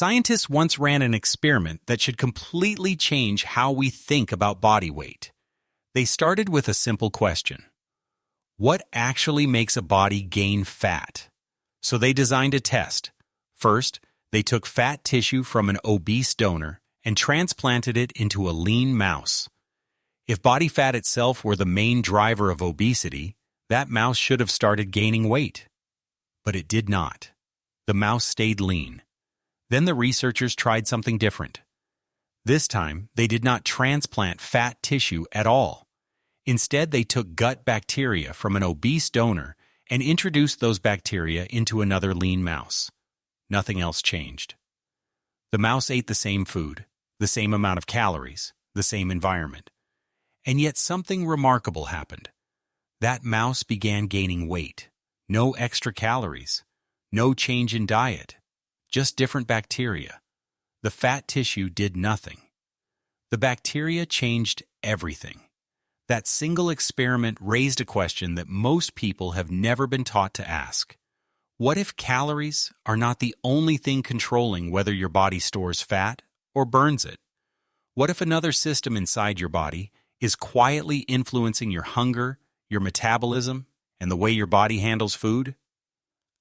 Scientists once ran an experiment that should completely change how we think about body weight. They started with a simple question. What actually makes a body gain fat? So they designed a test. First, they took fat tissue from an obese donor and transplanted it into a lean mouse. If body fat itself were the main driver of obesity, that mouse should have started gaining weight. But it did not. The mouse stayed lean. Then the researchers tried something different. This time, they did not transplant fat tissue at all. Instead, they took gut bacteria from an obese donor and introduced those bacteria into another lean mouse. Nothing else changed. The mouse ate the same food, the same amount of calories, the same environment. And yet something remarkable happened. That mouse began gaining weight. No extra calories. No change in diet. Just different bacteria. The fat tissue did nothing. The bacteria changed everything. That single experiment raised a question that most people have never been taught to ask. What if calories are not the only thing controlling whether your body stores fat or burns it? What if another system inside your body is quietly influencing your hunger, your metabolism, and the way your body handles food?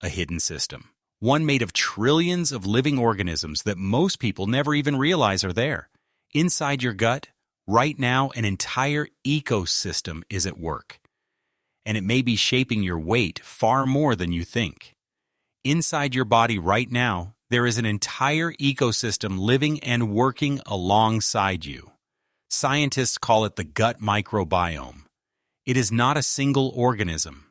A hidden system. One made of trillions of living organisms that most people never even realize are there. Inside your gut, right now, an entire ecosystem is at work. And it may be shaping your weight far more than you think. Inside your body right now, there is an entire ecosystem living and working alongside you. Scientists call it the gut microbiome. It is not a single organism.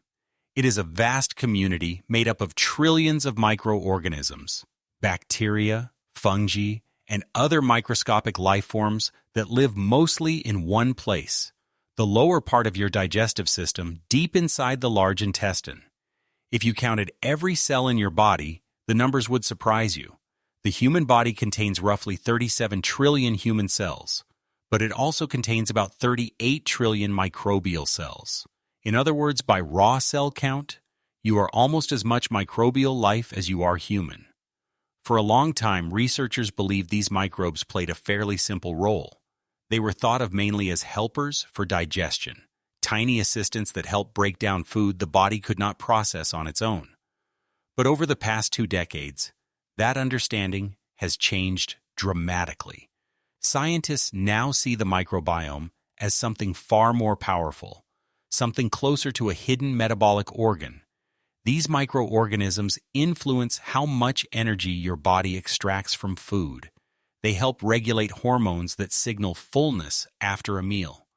It is a vast community made up of trillions of microorganisms, bacteria, fungi, and other microscopic life forms that live mostly in one place, the lower part of your digestive system deep inside the large intestine. If you counted every cell in your body, the numbers would surprise you. The human body contains roughly 37 trillion human cells, but it also contains about 38 trillion microbial cells. In other words, by raw cell count, you are almost as much microbial life as you are human. For a long time, researchers believed these microbes played a fairly simple role. They were thought of mainly as helpers for digestion, tiny assistants that help break down food the body could not process on its own. But over the past 2 decades, that understanding has changed dramatically. Scientists now see the microbiome as something far more powerful, something closer to a hidden metabolic organ. These microorganisms influence how much energy your body extracts from food. They help regulate hormones that signal fullness after a meal.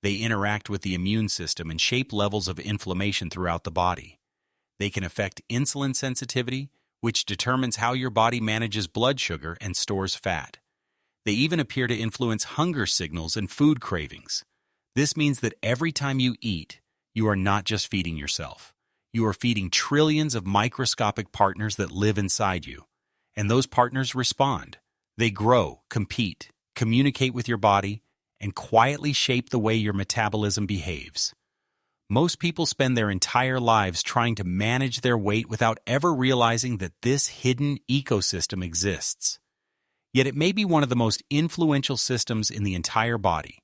They interact with the immune system and shape levels of inflammation throughout the body. They can affect insulin sensitivity, which determines how your body manages blood sugar and stores fat. They even appear to influence hunger signals and food cravings. This means that every time you eat, you are not just feeding yourself. You are feeding trillions of microscopic partners that live inside you. And those partners respond. They grow, compete, communicate with your body, and quietly shape the way your metabolism behaves. Most people spend their entire lives trying to manage their weight without ever realizing that this hidden ecosystem exists. Yet it may be one of the most influential systems in the entire body.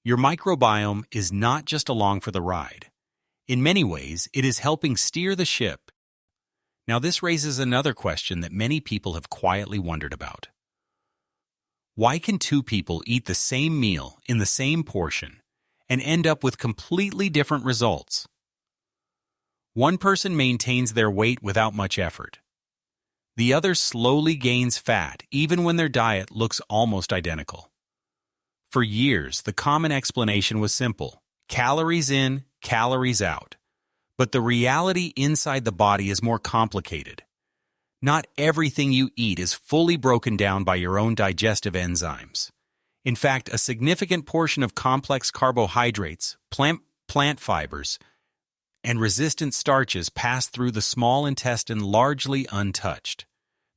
Your microbiome is not just along for the ride. In many ways, it is helping steer the ship. Now, this raises another question that many people have quietly wondered about. Why can 2 people eat the same meal in the same portion and end up with completely different results? One person maintains their weight without much effort. The other slowly gains fat even when their diet looks almost identical. For years, the common explanation was simple: calories in, calories out. But the reality inside the body is more complicated. Not everything you eat is fully broken down by your own digestive enzymes. In fact, a significant portion of complex carbohydrates, plant fibers, and resistant starches pass through the small intestine largely untouched.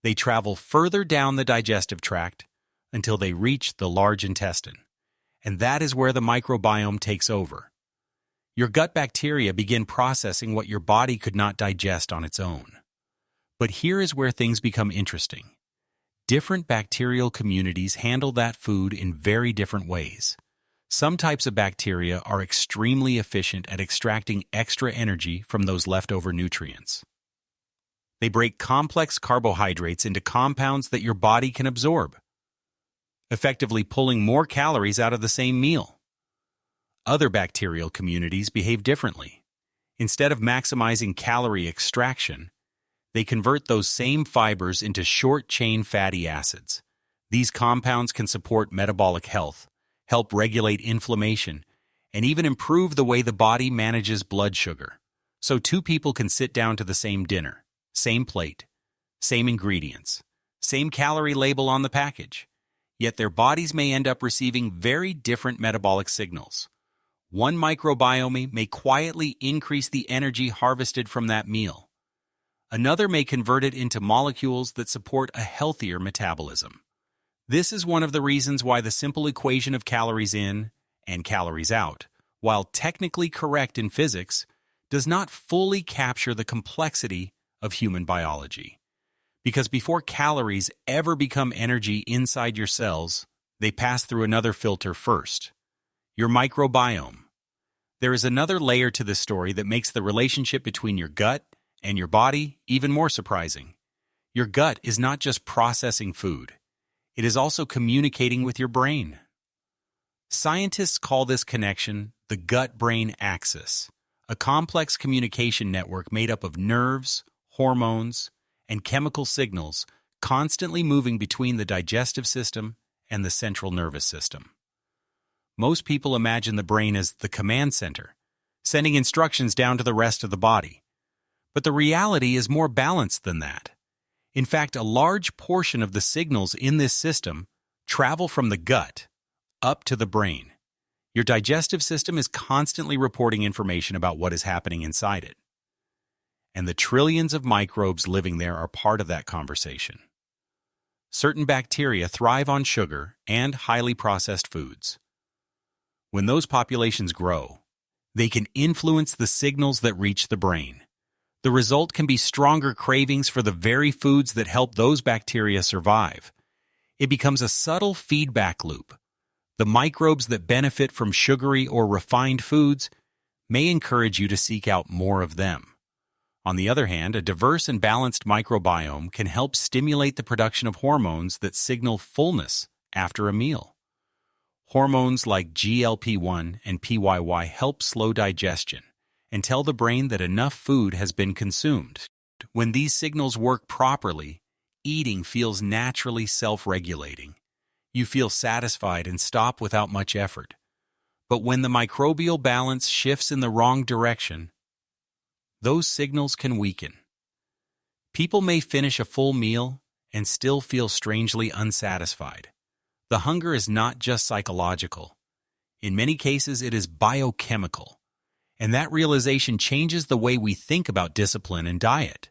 They travel further down the digestive tract until they reach the large intestine. And that is where the microbiome takes over. Your gut bacteria begin processing what your body could not digest on its own. But here is where things become interesting. different bacterial communities handle that food in very different ways. Some types of bacteria are extremely efficient at extracting extra energy from those leftover nutrients. They break complex carbohydrates into compounds that your body can absorb, effectively pulling more calories out of the same meal. Other bacterial communities behave differently. Instead of maximizing calorie extraction, they convert those same fibers into short-chain fatty acids. These compounds can support metabolic health, help regulate inflammation, and even improve the way the body manages blood sugar. So two people can sit down to the same dinner, same plate, same ingredients, same calorie label on the package, yet their bodies may end up receiving very different metabolic signals. One microbiome may quietly increase the energy harvested from that meal. Another may convert it into molecules that support a healthier metabolism. This is one of the reasons why the simple equation of calories in and calories out, while technically correct in physics, does not fully capture the complexity of human biology. Because before calories ever become energy inside your cells, they pass through another filter first, your microbiome. There is another layer to this story that makes the relationship between your gut and your body even more surprising. Your gut is not just processing food. It is also communicating with your brain. Scientists call this connection the gut-brain axis, a complex communication network made up of nerves, hormones, and chemical signals constantly moving between the digestive system and the central nervous system. Most people imagine the brain as the command center, sending instructions down to the rest of the body. But the reality is more balanced than that. In fact, a large portion of the signals in this system travel from the gut up to the brain. Your digestive system is constantly reporting information about what is happening inside it. And the trillions of microbes living there are part of that conversation. Certain bacteria thrive on sugar and highly processed foods. When those populations grow, they can influence the signals that reach the brain. The result can be stronger cravings for the very foods that help those bacteria survive. It becomes a subtle feedback loop. The microbes that benefit from sugary or refined foods may encourage you to seek out more of them. On the other hand, a diverse and balanced microbiome can help stimulate the production of hormones that signal fullness after a meal. Hormones like GLP-1 and PYY help slow digestion and tell the brain that enough food has been consumed. When these signals work properly, eating feels naturally self-regulating. You feel satisfied and stop without much effort. But when the microbial balance shifts in the wrong direction, those signals can weaken. People may finish a full meal and still feel strangely unsatisfied. The hunger is not just psychological. In many cases, it is biochemical. And that realization changes the way we think about discipline and diet.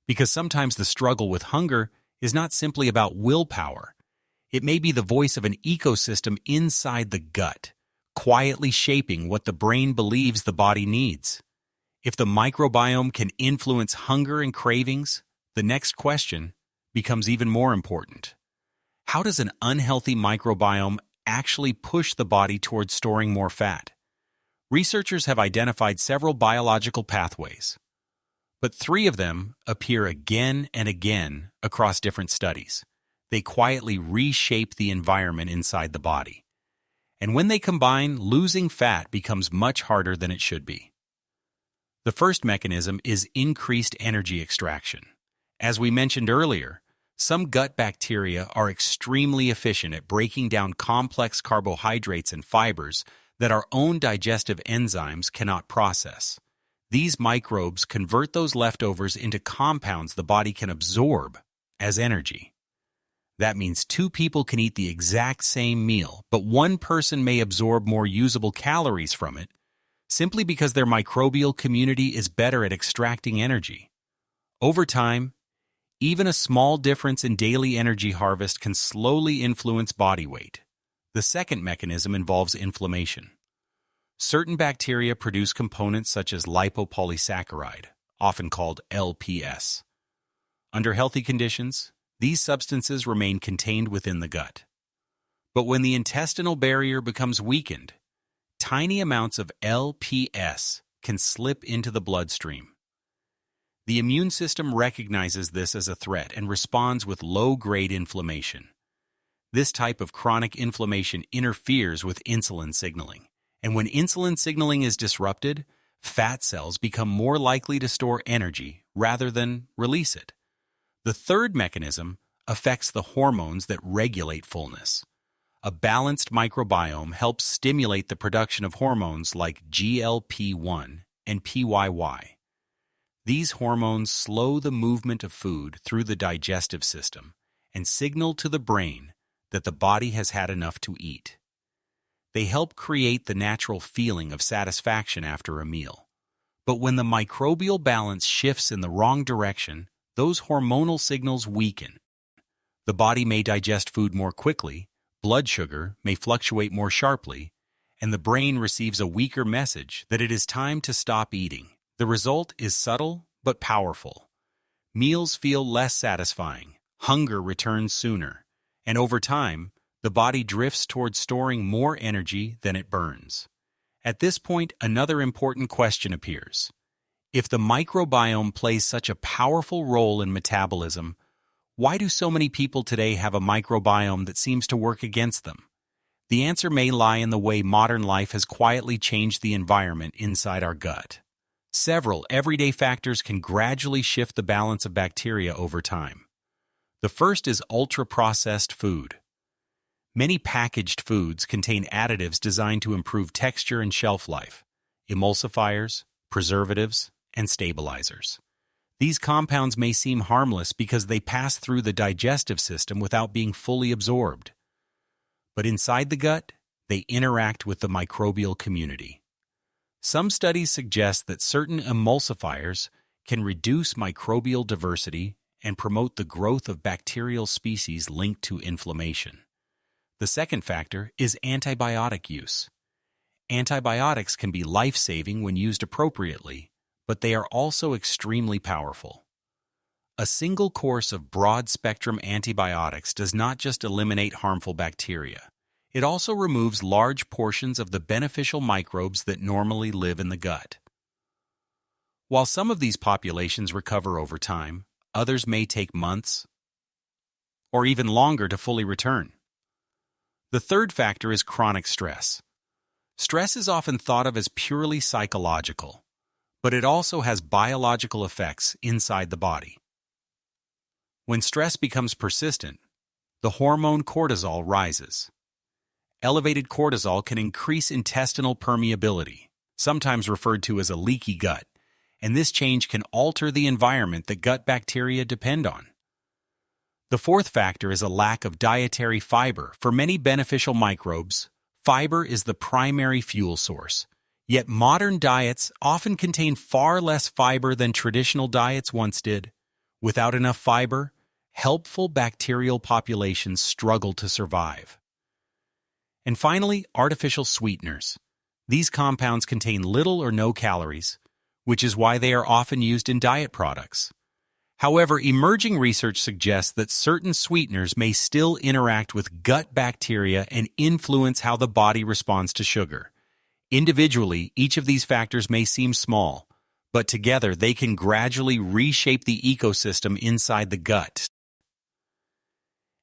Because sometimes the struggle with hunger is not simply about willpower. It may be the voice of an ecosystem inside the gut, quietly shaping what the brain believes the body needs. If the microbiome can influence hunger and cravings, the next question becomes even more important. How does an unhealthy microbiome actually push the body towards storing more fat? Researchers have identified several biological pathways, but 3 of them appear again and again across different studies. They quietly reshape the environment inside the body. And when they combine, losing fat becomes much harder than it should be. The first mechanism is increased energy extraction. As we mentioned earlier, some gut bacteria are extremely efficient at breaking down complex carbohydrates and fibers that our own digestive enzymes cannot process. These microbes convert those leftovers into compounds the body can absorb as energy. That means 2 people can eat the exact same meal, but one person may absorb more usable calories from it simply because their microbial community is better at extracting energy. Over time, even a small difference in daily energy harvest can slowly influence body weight. The second mechanism involves inflammation. Certain bacteria produce components such as lipopolysaccharide, often called LPS. Under healthy conditions, These substances remain contained within the gut. But when the intestinal barrier becomes weakened, tiny amounts of LPS can slip into the bloodstream. The immune system recognizes this as a threat and responds with low-grade inflammation. This type of chronic inflammation interferes with insulin signaling, and when insulin signaling is disrupted, fat cells become more likely to store energy rather than release it. The third mechanism affects the hormones that regulate fullness. A balanced microbiome helps stimulate the production of hormones like GLP-1 and PYY. These hormones slow the movement of food through the digestive system and signal to the brain that the body has had enough to eat. They help create the natural feeling of satisfaction after a meal. But when the microbial balance shifts in the wrong direction, those hormonal signals weaken. The body may digest food more quickly, blood sugar may fluctuate more sharply, and the brain receives a weaker message that it is time to stop eating. The result is subtle but powerful. Meals feel less satisfying, hunger returns sooner, and over time, the body drifts towards storing more energy than it burns. At this point, another important question appears. If the microbiome plays such a powerful role in metabolism, why do so many people today have a microbiome that seems to work against them? The answer may lie in the way modern life has quietly changed the environment inside our gut. Several everyday factors can gradually shift the balance of bacteria over time. The first is ultra-processed food. Many packaged foods contain additives designed to improve texture and shelf life, emulsifiers, preservatives, and stabilizers. These compounds may seem harmless because they pass through the digestive system without being fully absorbed. But inside the gut, they interact with the microbial community. Some studies suggest that certain emulsifiers can reduce microbial diversity and promote the growth of bacterial species linked to inflammation. The second factor is antibiotic use. Antibiotics can be life-saving when used appropriately, but they are also extremely powerful. A single course of broad-spectrum antibiotics does not just eliminate harmful bacteria. It also removes large portions of the beneficial microbes that normally live in the gut. While some of these populations recover over time, others may take months or even longer to fully return. The third factor is chronic stress. Stress is often thought of as purely psychological, but it also has biological effects inside the body. When stress becomes persistent, the hormone cortisol rises. Elevated cortisol can increase intestinal permeability, sometimes referred to as a leaky gut, and this change can alter the environment that gut bacteria depend on. The fourth factor is a lack of dietary fiber. For many beneficial microbes, fiber is the primary fuel source. Yet modern diets often contain far less fiber than traditional diets once did. Without enough fiber, helpful bacterial populations struggle to survive. And finally, artificial sweeteners. These compounds contain little or no calories, which is why they are often used in diet products. However, emerging research suggests that certain sweeteners may still interact with gut bacteria and influence how the body responds to sugar. Individually, each of these factors may seem small, but together they can gradually reshape the ecosystem inside the gut.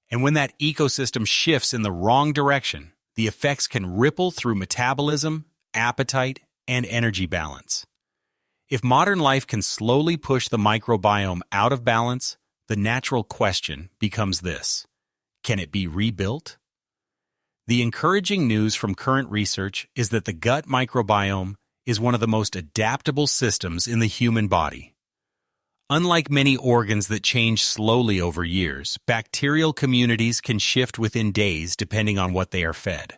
And when that ecosystem shifts in the wrong direction, the effects can ripple through metabolism, appetite, and energy balance. If modern life can slowly push the microbiome out of balance, the natural question becomes this: can it be rebuilt? The encouraging news from current research is that the gut microbiome is one of the most adaptable systems in the human body. Unlike many organs that change slowly over years, bacterial communities can shift within days depending on what they are fed.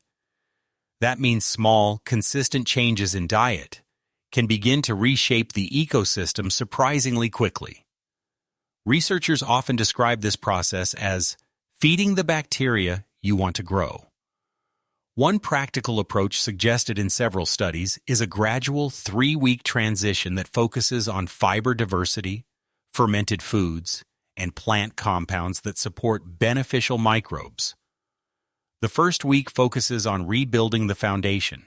That means small, consistent changes in diet can begin to reshape the ecosystem surprisingly quickly. Researchers often describe this process as feeding the bacteria you want to grow. One practical approach suggested in several studies is a gradual 3-week transition that focuses on fiber diversity, fermented foods, and plant compounds that support beneficial microbes. The first week focuses on rebuilding the foundation.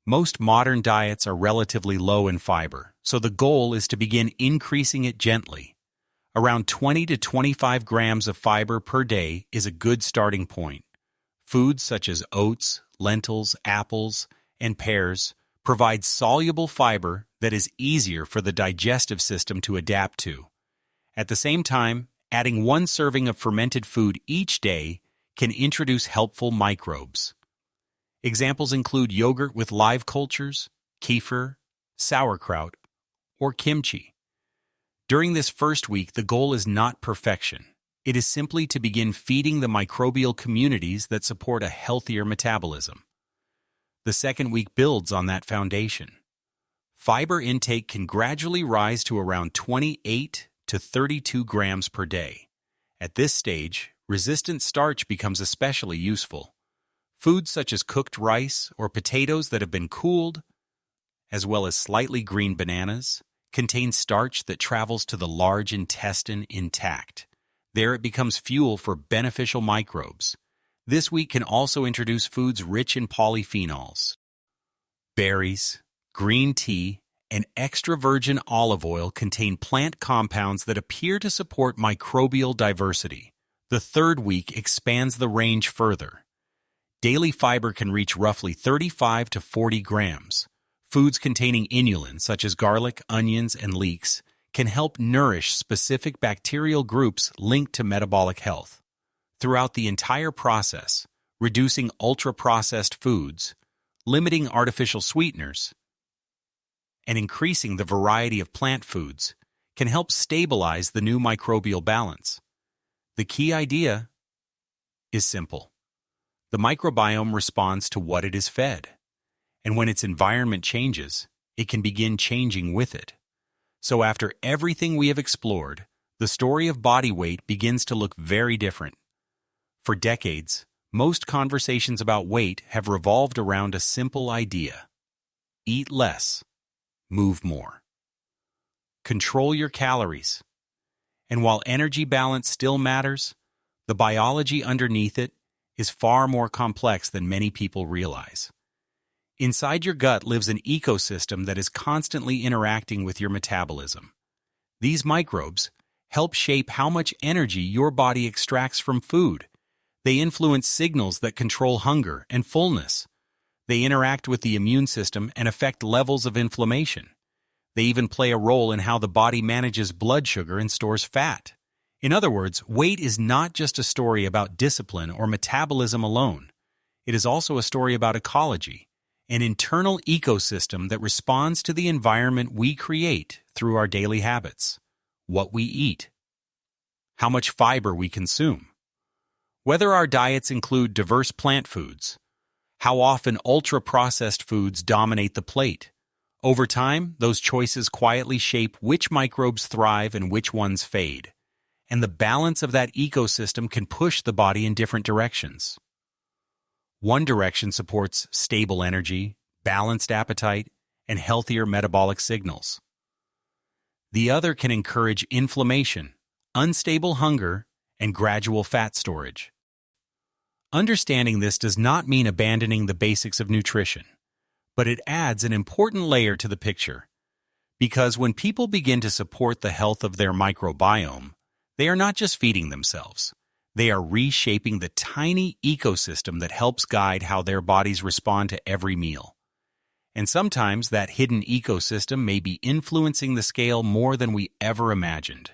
Most modern diets are relatively low in fiber, so the goal is to begin increasing it gently. Around 20 to 25 grams of fiber per day is a good starting point. Foods such as oats, lentils, apples, and pears provide soluble fiber that is easier for the digestive system to adapt to. At the same time, adding 1 serving of fermented food each day can introduce helpful microbes. Examples include yogurt with live cultures, kefir, sauerkraut, or kimchi. During this first week, the goal is not perfection. It is simply to begin feeding the microbial communities that support a healthier metabolism. The second week builds on that foundation. Fiber intake can gradually rise to around 28 to 32 grams per day. At this stage, resistant starch becomes especially useful. Foods such as cooked rice or potatoes that have been cooled, as well as slightly green bananas, contain starch that travels to the large intestine intact. There it becomes fuel for beneficial microbes. This week can also introduce foods rich in polyphenols. Berries, green tea, and extra virgin olive oil contain plant compounds that appear to support microbial diversity. The third week expands the range further. Daily fiber can reach roughly 35 to 40 grams. Foods containing inulin, such as garlic, onions, and leeks, can help nourish specific bacterial groups linked to metabolic health. Throughout the entire process, reducing ultra-processed foods, limiting artificial sweeteners, and increasing the variety of plant foods can help stabilize the new microbial balance. The key idea is simple. The microbiome responds to what it is fed, and when its environment changes, it can begin changing with it. So after everything we have explored, the story of body weight begins to look very different. For decades, most conversations about weight have revolved around a simple idea: eat less, move more. Control your calories. And while energy balance still matters, the biology underneath it is far more complex than many people realize. Inside your gut lives an ecosystem that is constantly interacting with your metabolism. These microbes help shape how much energy your body extracts from food. They influence signals that control hunger and fullness. They interact with the immune system and affect levels of inflammation. They even play a role in how the body manages blood sugar and stores fat. In other words, weight is not just a story about discipline or metabolism alone. It is also a story about ecology, an internal ecosystem that responds to the environment we create through our daily habits, what we eat, how much fiber we consume, whether our diets include diverse plant foods, how often ultra-processed foods dominate the plate. Over time, those choices quietly shape which microbes thrive and which ones fade, and the balance of that ecosystem can push the body in different directions. One direction supports stable energy, balanced appetite, and healthier metabolic signals. The other can encourage inflammation, unstable hunger, and gradual fat storage. Understanding this does not mean abandoning the basics of nutrition, but it adds an important layer to the picture. Because when people begin to support the health of their microbiome, they are not just feeding themselves. They are reshaping the tiny ecosystem that helps guide how their bodies respond to every meal. And sometimes that hidden ecosystem may be influencing the scale more than we ever imagined.